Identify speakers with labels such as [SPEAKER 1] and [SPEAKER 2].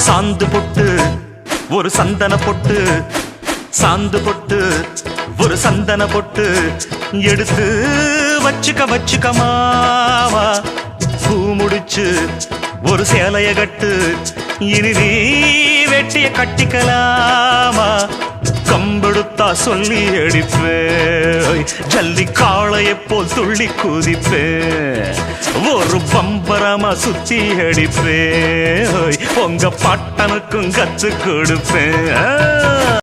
[SPEAKER 1] சாந்து பொட்டு ஒரு சந்தன பொட்டு, சாந்து பொட்டு ஒரு சந்தன பொட்டு எடுத்து வச்சுக்க மாவா. பூ முடிச்சு ஒரு சேலைய கட்டு, இனி நீ வெட்டிய கட்டிக்கலாமா. கம்பெடுத்தா சொல்லி அடிப்பேன், ஜல்லி காளைய போல் துள்ளி குதிப்பேன், ஒரு பம்பரமா சுத்தி அடிப்பேன், உங்க பாட்டனுக்கும் கத்து கொடுப்பேன்.